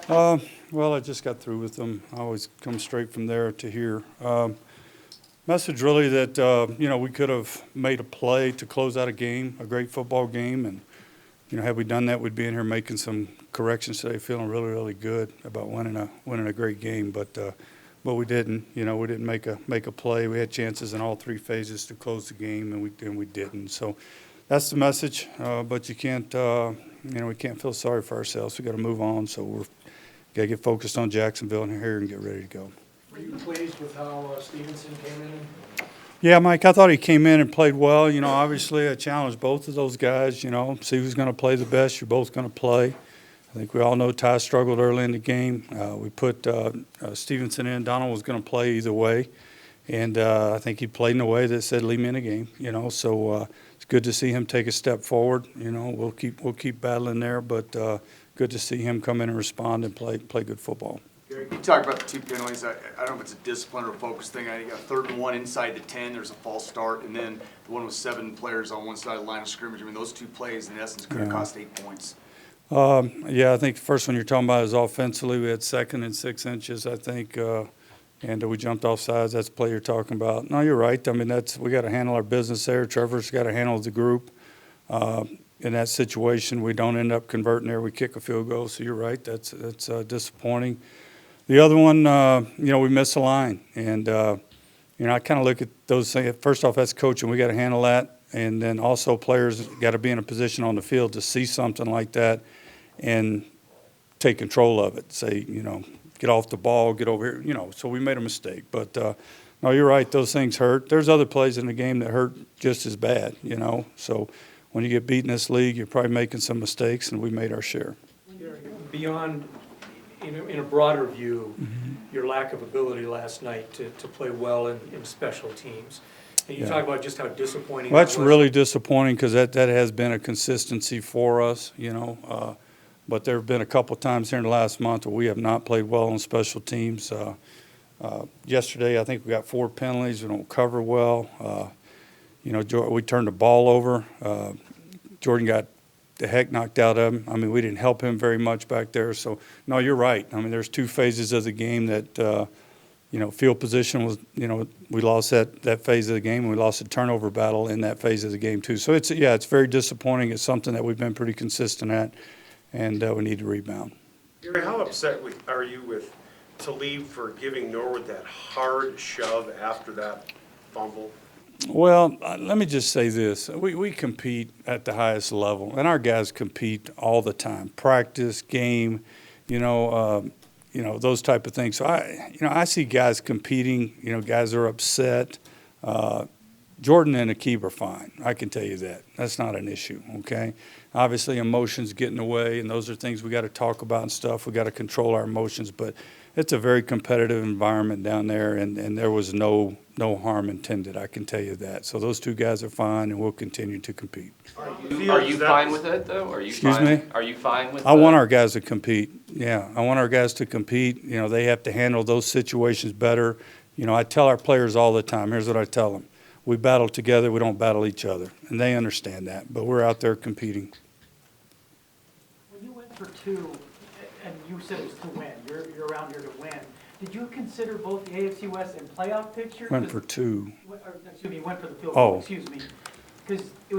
Well, I just got through with them. I always come straight from there to here. Message really that, we could have made a play to close out a game, a great football game. And, had we done that, we'd be in here making some corrections today, feeling really, really good about winning a great game. But we didn't. We didn't make a play. We had chances in all three phases to close the game, and we didn't. So that's the message. But you can't, we can't feel sorry for ourselves. We got to move on. So we're got to get focused on Jacksonville and here and get ready to go. Were you pleased with how Stevenson came in? Yeah, Mike, I thought he came in and played well. Obviously I challenged both of those guys, see who's going to play the best. You're both going to play. I think we all know Ty struggled early in the game. We put Stevenson in. Donald was going to play either way. And I think he played in a way that said leave me in the game, So it's good to see him take a step forward. We'll keep battling there, but good to see him come in and respond and play good football. Gary, you talked about the two penalties. I don't know if it's a discipline or a focus thing. You got 3rd and 1 inside the 10. There's a false start, and then the one with 7 players on one side of the line of scrimmage. I mean, those two plays, in essence, could have cost 8 points. Yeah, I think the first one you're talking about is offensively. We had 2nd and 6 inches, I think, and we jumped off sides. That's the play you're talking about. No, you're right. I mean, we got to handle our business there. Trevor's got to handle the group. In that situation, we don't end up converting there. We kick a field goal. So you're right. That's disappointing. The other one, we missed a line, and I kind of look at those things. First off, that's coaching. We got to handle that, and then also players got to be in a position on the field to see something like that and take control of it. Say, get off the ball, get over here. So we made a mistake, but no, you're right. Those things hurt. There's other plays in the game that hurt just as bad. So when you get beat in this league, you're probably making some mistakes, and we made our share. Beyond, in a broader view, your lack of ability last night to play well in special teams. And you talk about just how disappointing Well, that's that was. really disappointing because that has been a consistency for us, But there have been a couple times here in the last month where we have not played well on special teams. Yesterday, I think we got 4 penalties. We don't cover well. We turned the ball over. Jordan got the heck knocked out of him. I mean, we didn't help him very much back there. So, no, you're right. I mean, there's 2 phases of the game that, field position was, we lost that phase of the game, and we lost a turnover battle in that phase of the game too. So, it's very disappointing. It's something that we've been pretty consistent at, and we need to rebound. Gary, how upset are you with Talib for giving Norwood that hard shove after that fumble? Well, let me just say this. We compete at the highest level, and our guys compete all the time. Practice, game, those type of things. So, I see guys competing, guys are upset. Jordan and Akib are fine. I can tell you that. That's not an issue, okay? Obviously, emotions get in the way, and those are things we got to talk about and stuff. We got to control our emotions, but it's a very competitive environment down there, and there was no harm intended. I can tell you that. So those 2 guys are fine, and we'll continue to compete. Are you fine with it, though? Excuse me? Are you fine with I want our guys to compete. Yeah, I want our guys to compete. They have to handle those situations better. I tell our players all the time, here's what I tell them. We battle together. We don't battle each other. And they understand that. But we're out there competing. When you went for 2, and you said it was to win, you're around here to win, did you consider both the AFC West and playoff picture? Went for 2. Excuse me, went for the field goal, excuse me.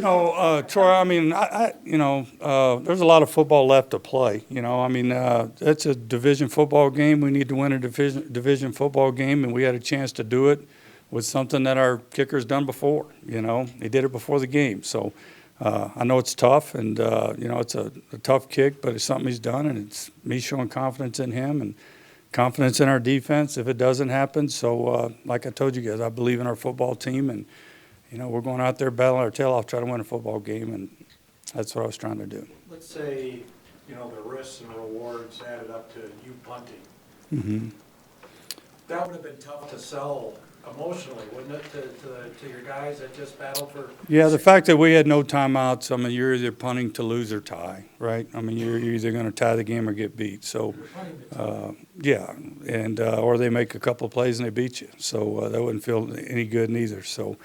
Troy, I mean, there's a lot of football left to play. It's a division football game. We need to win a division football game, and we had a chance to do it with something that our kicker's done before. He did it before the game. So I know it's tough, and, it's a tough kick, but it's something he's done, and it's me showing confidence in him and confidence in our defense if it doesn't happen. So, like I told you guys, I believe in our football team, and, we're going out there battling our tail off, trying to win a football game, and that's what I was trying to do. Let's say, the risks and rewards added up to you punting. Mm-hmm. That would have been tough to sell emotionally, wouldn't it, to your guys that just battled for? Yeah, the fact that we had no timeouts, I mean, you're either punting to lose or tie, right? I mean, you're either going to tie the game or get beat. So, yeah, and or they make a couple of plays and they beat you. So that wouldn't feel any good neither. So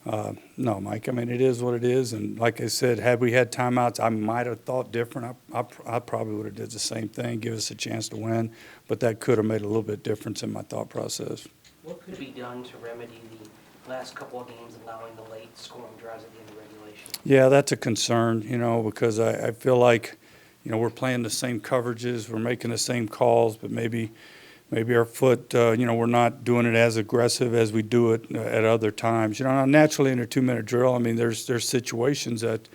No, Mike, I mean, it is what it is, and like I said, had we had timeouts, I might have thought different. I probably would have did the same thing, give us a chance to win, but that could have made a little bit difference in my thought process. What could be done to remedy the last couple of games allowing the late scoring drives at the end of regulation? Yeah, that's a concern, because I feel like, we're playing the same coverages, we're making the same calls, but maybe our foot, we're not doing it as aggressive as we do it at other times. Naturally in a 2-minute drill, I mean, there's situations that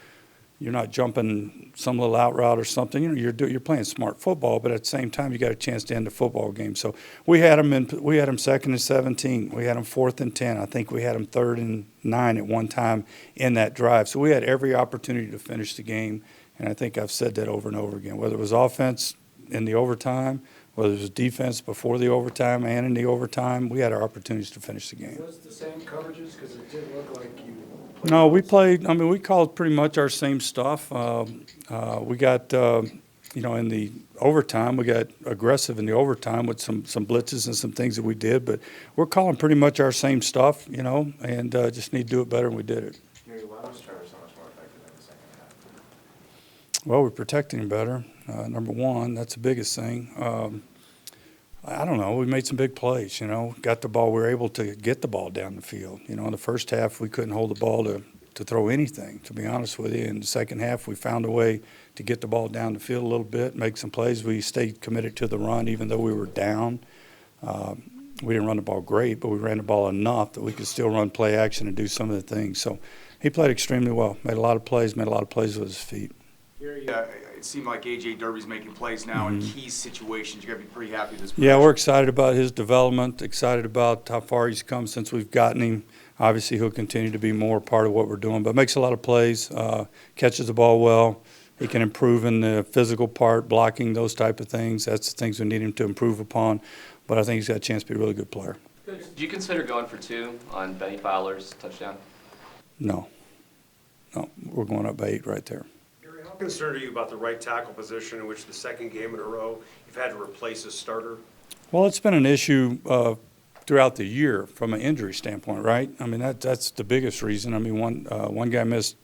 you're not jumping some little out route or something. You're playing smart football, but at the same time, you got a chance to end the football game. So we had them 2nd and 17. We had them 4th and 10. I think we had them 3rd and 9 at one time in that drive. So we had every opportunity to finish the game, and I think I've said that over and over again. Whether it was offense in the overtime, whether it was defense before the overtime and in the overtime, we had our opportunities to finish the game. Was it the same coverages? Because it didn't look like you. No, we called pretty much our same stuff. We got, in the overtime, we got aggressive in the overtime with some blitzes and some things that we did, but we're calling pretty much our same stuff, and just need to do it better, and we did it. Gary, why was Trevor so much more effective in the second half? Well, we're protecting him better. Number one, that's the biggest thing. I don't know. We made some big plays, got the ball. We were able to get the ball down the field. In the first half, we couldn't hold the ball to throw anything, to be honest with you. In the second half, we found a way to get the ball down the field a little bit, make some plays. We stayed committed to the run, even though we were down. We didn't run the ball great, but we ran the ball enough that we could still run play action and do some of the things. So he played extremely well, made a lot of plays with his feet. Gary, it seemed like A.J. Derby's making plays now in key situations. You got to be pretty happy with this. Yeah, we're excited about his development, excited about how far he's come since we've gotten him. Obviously, he'll continue to be more part of what we're doing, but makes a lot of plays, catches the ball well. He can improve in the physical part, blocking, those type of things. That's the things we need him to improve upon, but I think he's got a chance to be a really good player. Do you consider going for 2 on Benny Fowler's touchdown? No, we're going up by 8 right there. Gary, how concerned are you about the right tackle position in which the second game in a row you've had to replace a starter? Well, it's been an issue throughout the year from an injury standpoint, right? I mean, that's the biggest reason. I mean, one guy missed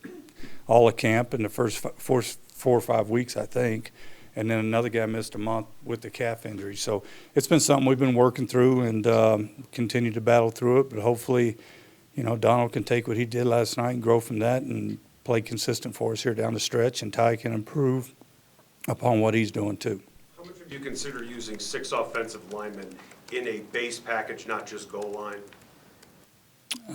all of camp in the first 4 or 5 weeks, I think, and then another guy missed a month with the calf injury. So it's been something we've been working through and continue to battle through it. But hopefully, Donald can take what he did last night and grow from that and play consistent for us here down the stretch, and Ty can improve upon what he's doing too. How much would you consider using 6 offensive linemen in a base package, not just goal line?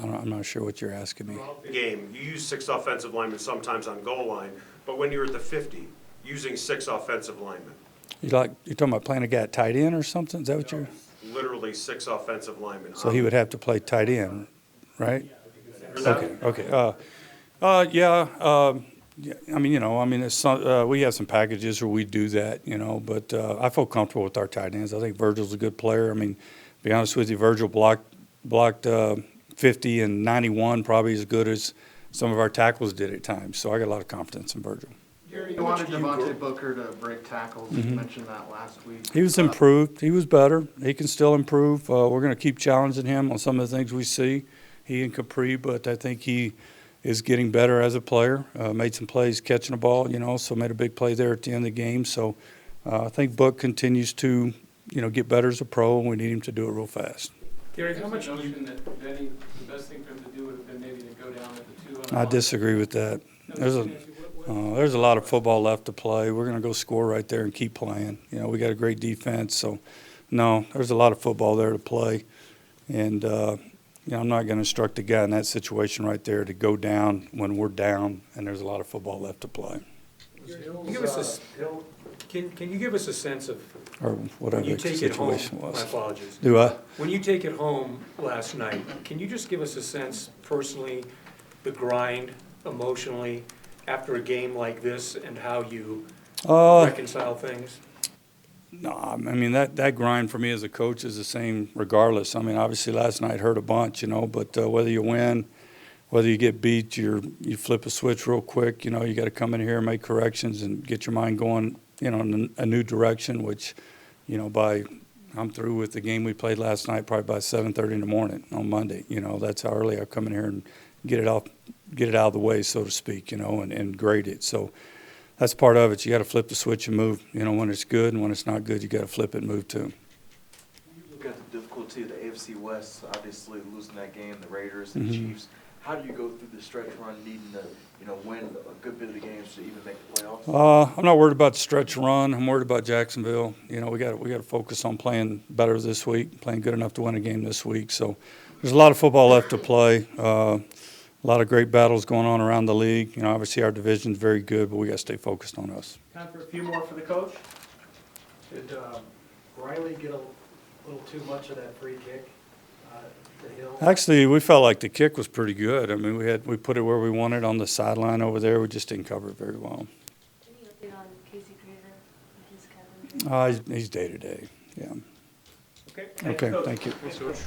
I'm not sure what you're asking me. Throughout the game, you use 6 offensive linemen sometimes on goal line, but when you're at the 50, using 6 offensive linemen. You're talking about playing a guy at tight end or something? Is that what you're? Literally 6 offensive linemen. So he would have to play tight end, right? Okay. I mean, it's we have some packages where we do that, but I feel comfortable with our tight ends. I think Virgil's a good player. I mean, to be honest with you, Virgil blocked 50 and 91 probably as good as some of our tackles did at times. So I got a lot of confidence in Virgil. Gary, you wanted Devontae Booker to break tackles. You mentioned that last week. He was improved. He was better. He can still improve. We're going to keep challenging him on some of the things we see, he and Capri, but I think he is getting better as a player. Made some plays catching the ball, so made a big play there at the end of the game. So I think Book continues to, get better as a pro, and we need him to do it real fast. Gary, how much There's a notion that Benny, the best thing for him to do would have been maybe to go down at the 2 on the I disagree with that. There's a lot of football left to play. We're going to go score right there and keep playing. We got a great defense, so no, there's a lot of football there to play. And, I'm not going to instruct a guy in that situation right there to go down when we're down and there's a lot of football left to play. Can you give us a sense of Or whatever when you the take it home? situation My was. apologies. Do I? When you take it home last night, can you just give us a sense personally, the grind emotionally after a game like this and how you reconcile things? No, I mean, that grind for me as a coach is the same regardless. I mean, obviously last night hurt a bunch, but whether you win, whether you get beat, you flip a switch real quick. You got to come in here and make corrections and get your mind going, in a new direction, which, I'm through with the game we played last night probably by 7:30 in the morning on Monday. That's how early I come in here get it out of the way, so to speak, and grade it. So that's part of it. You got to flip the switch and move. When it's good, and when it's not good, you got to flip it and move to. You look at the difficulty of the AFC West, obviously losing that game, the Raiders and the Chiefs. How do you go through the stretch run, needing to, win a good bit of the games to even make the playoffs? I'm not worried about the stretch run. I'm worried about Jacksonville. We got to focus on playing better this week, playing good enough to win a game this week. So there's a lot of football left to play. A lot of great battles going on around the league. Obviously our division's very good, but we got to stay focused on us. Time for a few more for the coach. Did Riley get a little too much of that free kick? The hill? Actually, we felt like the kick was pretty good. I mean, we put it where we wanted on the sideline over there. We just didn't cover it very well. Any update on Casey Craver and his calf injury? He's day to day. Yeah. Okay. Okay. Coach. Thank you. Thanks, Coach.